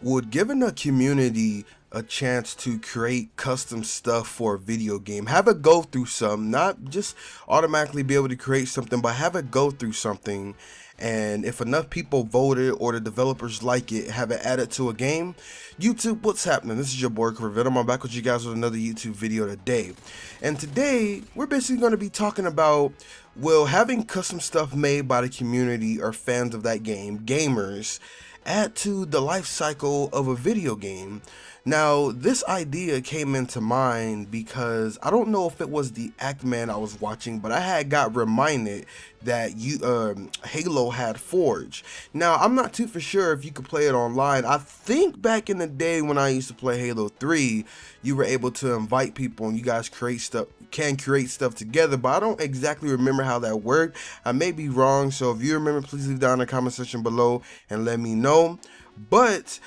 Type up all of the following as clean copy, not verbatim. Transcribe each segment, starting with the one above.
Would giving a community a chance to create custom stuff for a video game, have it go through some, not just automatically be able to create something, but have it go through something, and if enough people voted or the developers like it, have it added to a game? YouTube, what's happening? This is your boy Corvenom. I'm back with you guys with another YouTube video today, and today we're basically going to be talking about, will having custom stuff made by the community or fans of that game, gamers, add to the life cycle of a video game? Now, this idea came into mind because I don't know if it was the Ackman I was watching, but I had got reminded that Halo had Forge. Now, I'm not too for sure if you could play it online. I think back in the day when I used to play Halo 3, you were able to invite people and you guys create stuff together, but I don't exactly remember how that worked. I may be wrong, so if you remember, please leave down in the comment section below and let me know. But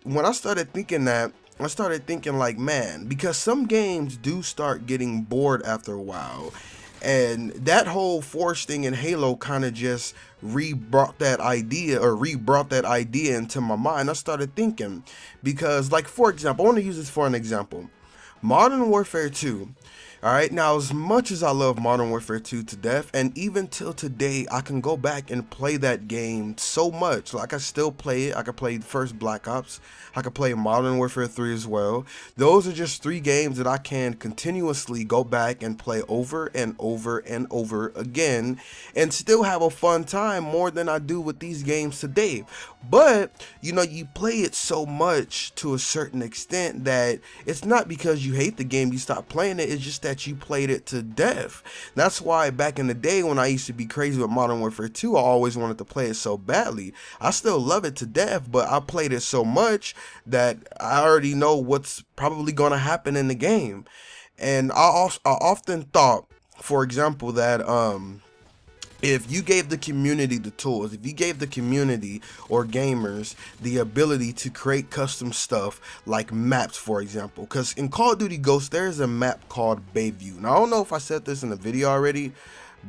when I started thinking that, I started thinking like, man, because some games do start getting bored after a while, and that whole Forge thing in Halo kind of just rebrought that idea into my mind. I started thinking, because like, for example, I want to use this for an example. Modern Warfare 2. Alright, now as much as I love Modern Warfare 2 to death, and even till today, I can go back and play that game so much. Like, I still play it. I can play the first Black Ops. I can play Modern Warfare 3 as well. Those are just 3 games that I can continuously go back and play over and over and over again, and still have a fun time more than I do with these games today. But, you know, you play it so much to a certain extent that it's not because you hate the game you stop playing it, it's just that you played it to death. That's why back in the day when I used to be crazy with Modern Warfare 2, I always wanted to play it so badly. I still love it to death, but I played it so much that I already know what's probably going to happen in the game. And I often thought, for example, that if you gave the community the tools, if you gave the community or gamers the ability to create custom stuff like maps, for example, because in Call of Duty Ghosts, there's a map called Bayview. Now, I don't know if I said this in the video already,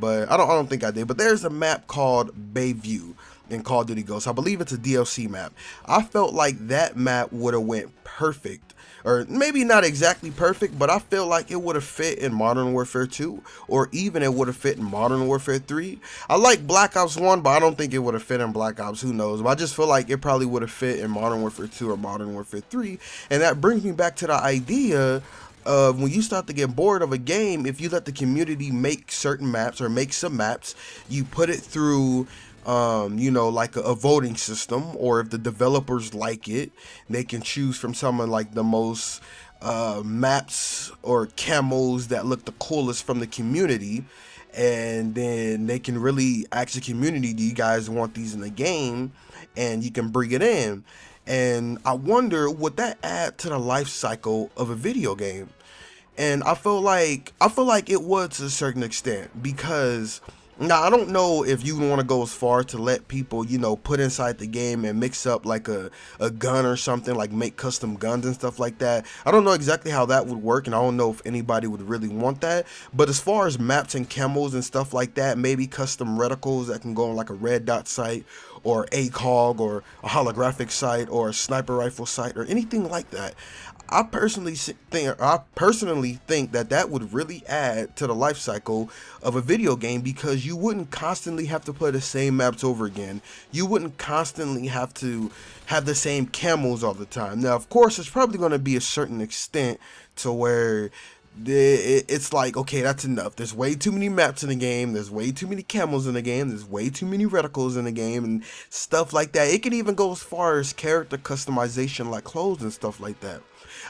but I don't think I did, but there's a map called Bayview in Call of Duty Ghosts. I believe it's a DLC map. I felt like that map would have went perfect, or maybe not exactly perfect, but I feel like it would have fit in Modern Warfare 2, or even it would have fit in Modern Warfare 3. I like Black Ops 1, but I don't think it would have fit in Black Ops, who knows, but I just feel like it probably would have fit in Modern Warfare 2 or Modern Warfare 3, and that brings me back to the idea of when you start to get bored of a game, if you let the community make certain maps or make some maps, you put it through you know, like a voting system, or if the developers like it, they can choose from some of like the most maps or camos that look the coolest from the community, and then they can really ask the community, do you guys want these in the game, and you can bring it in. And I wonder, would that add to the life cycle of a video game? And I feel like it would to a certain extent, because now, I don't know if you want to go as far to let people, you know, put inside the game and mix up like a gun or something, like make custom guns and stuff like that. I don't know exactly how that would work, and I don't know if anybody would really want that. But as far as maps and camos and stuff like that, maybe custom reticles that can go on like a red dot sight, or ACOG, or a holographic sight, or a sniper rifle sight, or anything like that. I personally think that that would really add to the life cycle of a video game, because you wouldn't constantly have to play the same maps over again. You wouldn't constantly have to have the same camos all the time. Now, of course, it's probably going to be a certain extent to where it's like, okay, that's enough. There's way too many maps in the game. There's way too many camos in the game. There's way too many reticles in the game and stuff like that. It can even go as far as character customization, like clothes and stuff like that.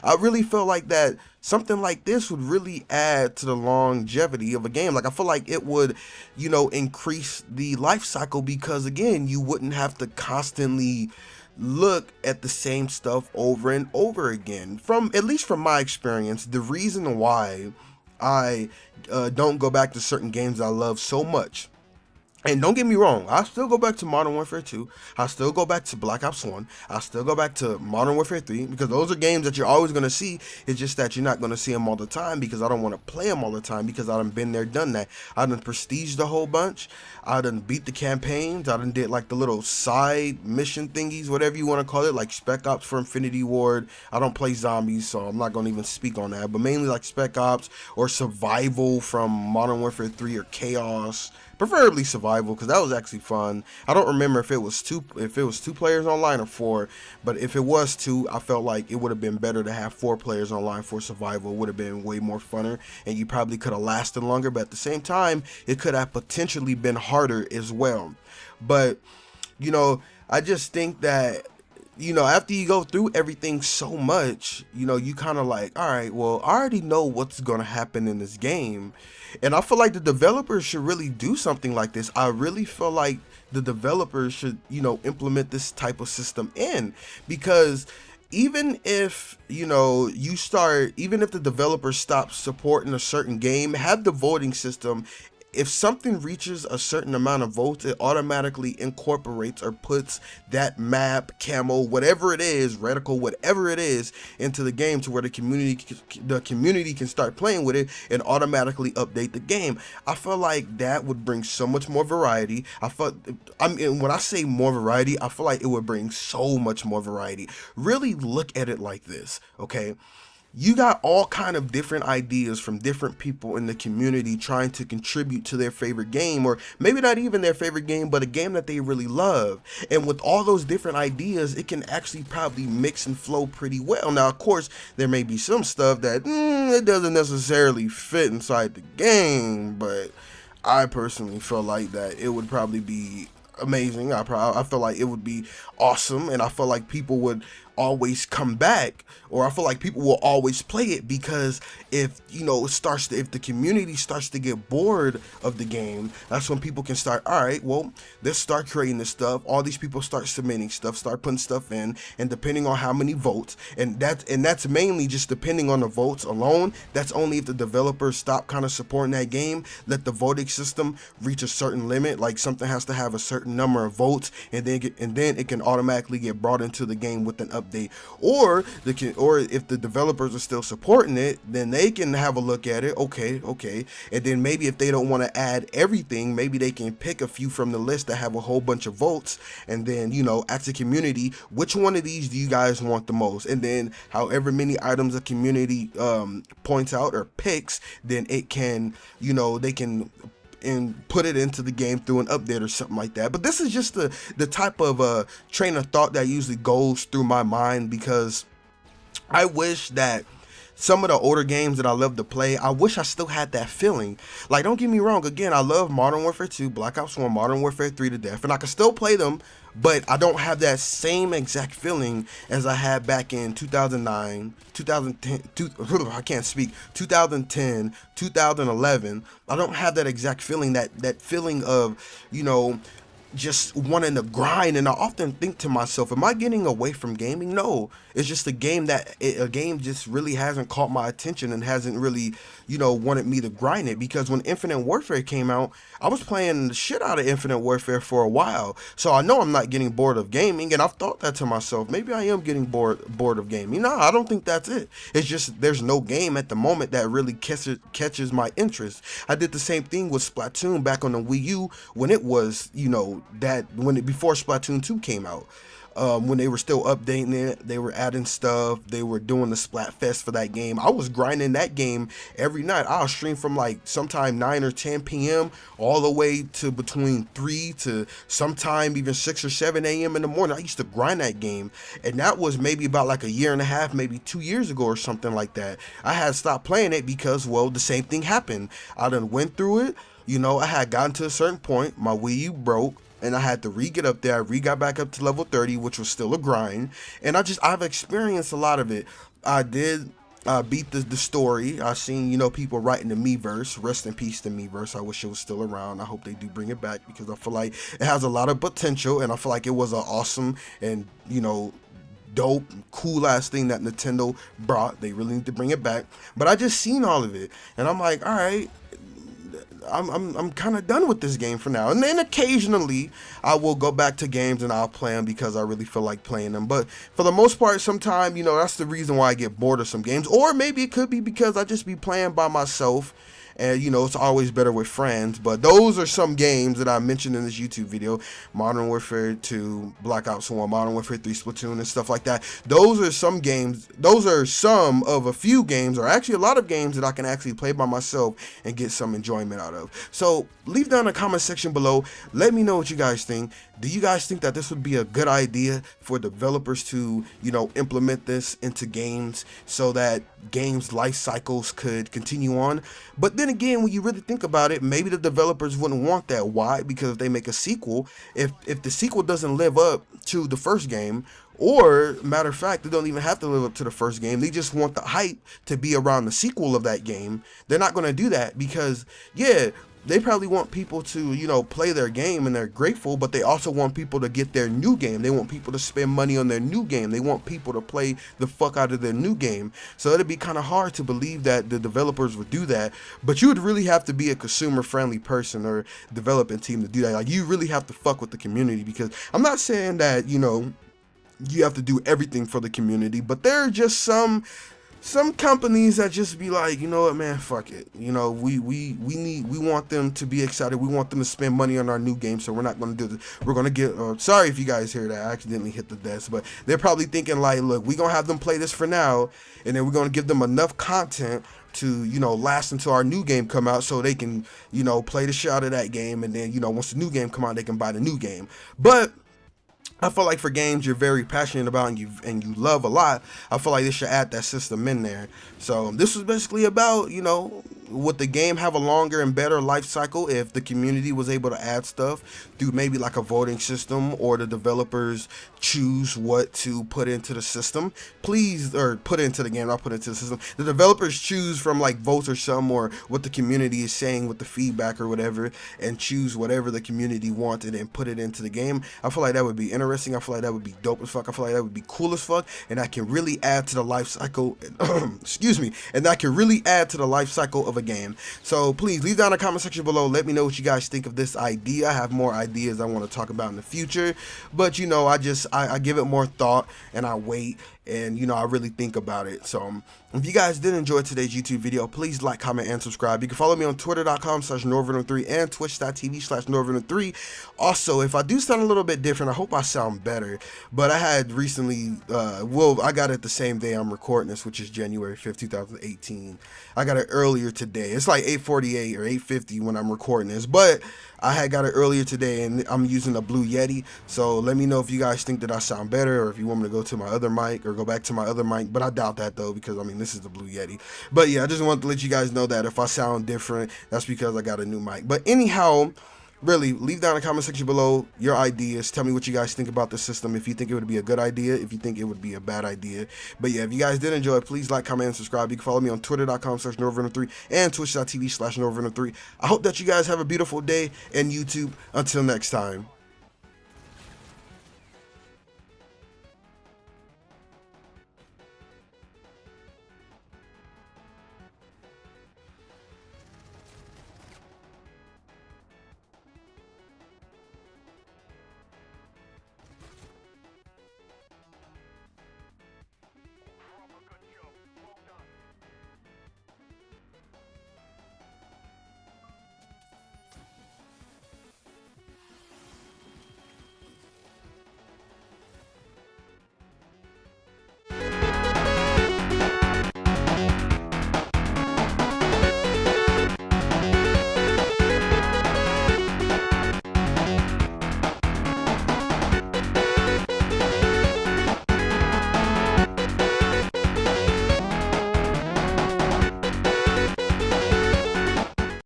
I really feel like that something like this would really add to the longevity of a game. Like, I feel like it would, you know, increase the life cycle, because again, you wouldn't have to constantly look at the same stuff over and over again. At least from my experience, the reason why I don't go back to certain games I love so much And don't get me wrong, I still go back to Modern Warfare 2. I still go back to Black Ops 1. I still go back to Modern Warfare 3 because those are games that you're always going to see. It's just that you're not going to see them all the time because I don't want to play them all the time because I done been there, done that. I done prestiged a whole bunch. I done beat the campaigns. I done did like the little side mission thingies, whatever you want to call it, like Spec Ops for Infinity Ward. I don't play zombies, so I'm not going to even speak on that. But mainly like Spec Ops or Survival from Modern Warfare 3 or Chaos. Preferably survival because that was actually fun. I don't remember if it was two players online or four, but if it was two, I felt like it would have been better to have 4 players online for survival. It would have been way more funner, and you probably could have lasted longer. But at the same time, it could have potentially been harder as well. But I just think that after you go through everything so much, you kind of like, all right, well, I already know what's going to happen in this game. And I feel like the developers should really do something like this. I really feel like the developers should, implement this type of system in, because even if even if the developer stops supporting a certain game, have the voting system. If something reaches a certain amount of votes, it automatically incorporates or puts that map, camo, whatever it is, reticle, whatever it is, into the game to where the community can start playing with it and automatically update the game. I feel like that would bring so much more variety. When I say more variety, I feel like it would bring so much more variety. Really look at it like this, okay? You got all kind of different ideas from different people in the community trying to contribute to their favorite game, or maybe not even their favorite game, but a game that they really love. And with all those different ideas, it can actually probably mix and flow pretty well. Now, of course, there may be some stuff that it doesn't necessarily fit inside the game, but I personally feel like that it would probably be amazing. I feel like it would be awesome, and I feel like people would always come back, or I feel like people will always play it, because if if the community starts to get bored of the game, that's when people can start, all right, well, let's start creating this stuff. All these people start submitting stuff, start putting stuff in, and depending on how many votes, and that's mainly just depending on the votes alone. That's only if the developers stop kind of supporting that game, let the voting system reach a certain limit, like something has to have a certain number of votes, and then it can automatically get brought into the game with an update. Or if the developers are still supporting it, then they can have a look at it. Okay, and then maybe if they don't want to add everything, maybe they can pick a few from the list that have a whole bunch of votes, and then ask the community, which one of these do you guys want the most? And then however many items the community points out or picks, then it can they can and put it into the game through an update or something like that. But this is just the type of train of thought that usually goes through my mind, because I wish that some of the older games that I love to play, I wish I still had that feeling. Like, don't get me wrong, again, I love Modern Warfare 2, Black Ops 1, Modern Warfare 3 to death, and I can still play them, but I don't have that same exact feeling as I had back in 2009, 2010, 2010, 2011. I don't have that exact feeling, that feeling of, just wanting to grind. And I often think to myself, am I getting away from gaming? No, it's just a game just really hasn't caught my attention and hasn't really wanted me to grind it. Because when Infinite Warfare came out, I was playing the shit out of Infinite Warfare for a while, so I know I'm not getting bored of gaming. And I've thought that to myself, maybe I am getting bored of gaming. No, I don't think that's it. It's just there's no game at the moment that really catches my interest. I did the same thing with Splatoon back on the Wii U when it was before Splatoon 2 came out. When they were still updating it, they were adding stuff, they were doing the Splatfest for that game. I was grinding that game every night. I'll stream from like sometime 9 or 10 p.m. all the way to between 3 to sometime even 6 or 7 a.m. in the morning. I used to grind that game, and that was maybe about like a year and a half, maybe 2 years ago or something like that. I had stopped playing it because, well, the same thing happened. I done went through it. I had gotten to a certain point, my Wii U broke, and I had to get up there. I got back up to level 30, which was still a grind. And I've experienced a lot of it. I did beat the story. I seen, people writing the Miiverse. Rest in peace to Miiverse. I wish it was still around. I hope they do bring it back, because I feel like it has a lot of potential, and I feel like it was an awesome and, dope, cool ass thing that Nintendo brought. They really need to bring it back. But I just seen all of it, and I'm like, all right, I'm kind of done with this game for now. And then occasionally I will go back to games and I'll play them because I really feel like playing them. But for the most part, sometimes, you know, that's the reason why I get bored of some games. Or maybe it could be because I just be playing by myself. And, you know, it's always better with friends. But those are some games that I mentioned in this YouTube video. Modern Warfare 2, Black Ops 1, Modern Warfare 3, Splatoon, and stuff like that. Those are some games. Those are some of a few games, or actually a lot of games that I can actually play by myself and get some enjoyment out of. So leave down in the comment section below. Let me know what you guys think. Do you guys think that this would be a good idea for developers to, you know, implement this into games so that games life cycles could continue on? But then again, when you really think about it, maybe the developers wouldn't want that. Why? Because if they make a sequel, if the sequel doesn't live up to the first game, or matter of fact, they don't even have to live up to the first game, they just want the hype to be around the sequel of that game, they're not going to do that because, yeah, they probably want people to, you know, play their game and they're grateful, but they also want people to get their new game. They want people to spend money on their new game. They want people to play the fuck out of their new game. So it'd be kind of hard to believe that the developers would do that, but you would really have to be a consumer friendly person or development team to do that. Like, you really have to fuck with the community, because I'm not saying that, you know, you have to do everything for the community, but there are just some companies that just be like, you know what, man, fuck it. You know, we want them to be excited. We want them to spend money on our new game, so we're not going to do this. We're going to get, sorry if you guys hear that, I accidentally hit the desk, but they're probably thinking like, look, we're going to have them play this for now, and then we're going to give them enough content to, you know, last until our new game come out so they can, you know, play the shit out of that game, and then, you know, once the new game come out, they can buy the new game. But I feel like for games you're very passionate about and you love a lot, I feel like they should add that system in there. So this was basically about, you know, would the game have a longer and better life cycle if the community was able to add stuff through maybe like a voting system, or the developers choose what to put into the system, please, or put into the game, not put into the system. The developers choose from like votes or some, or what the community is saying with the feedback or whatever, and choose whatever the community wanted and put it into the game. I feel like that would be interesting. I feel like that would be dope as fuck. I feel like that would be cool as fuck, and that can really add to the life cycle excuse me, and that can really add to the life cycle of a game. So please leave down in the comment section below. Let me know what you guys think of this idea. I have more ideas I want to talk about in the future, but you know, I give it more thought and I wait, and you know, I really think about it. So if you guys did enjoy today's YouTube video, please like, comment, and subscribe. You can follow me on twitter.com/Norvener3 and twitch.tv/Norvener3. Also, if I do sound a little bit different, I hope I sound better, but I had recently, I got it the same day I'm recording this, which is January 5th, 2018. I got it earlier today. It's like 8:48 or 8:50 when I'm recording this, but I had got it earlier today, and I'm using a Blue Yeti. So let me know if you guys think that I sound better, or if you want me to go to my other mic or go back to my other mic, but I doubt that though, because I mean, this is the Blue Yeti. But yeah, I just wanted to let you guys know that if I sound different, that's because I got a new mic. But anyhow, really, leave down in the comment section below your ideas. Tell me what you guys think about the system, if you think it would be a good idea, if you think it would be a bad idea. But yeah, if you guys did enjoy, please like, comment, and subscribe. You can follow me on twitter.com/Norvener3 and twitch.tv/Norvener3. I hope that you guys have a beautiful day, and YouTube, until next time.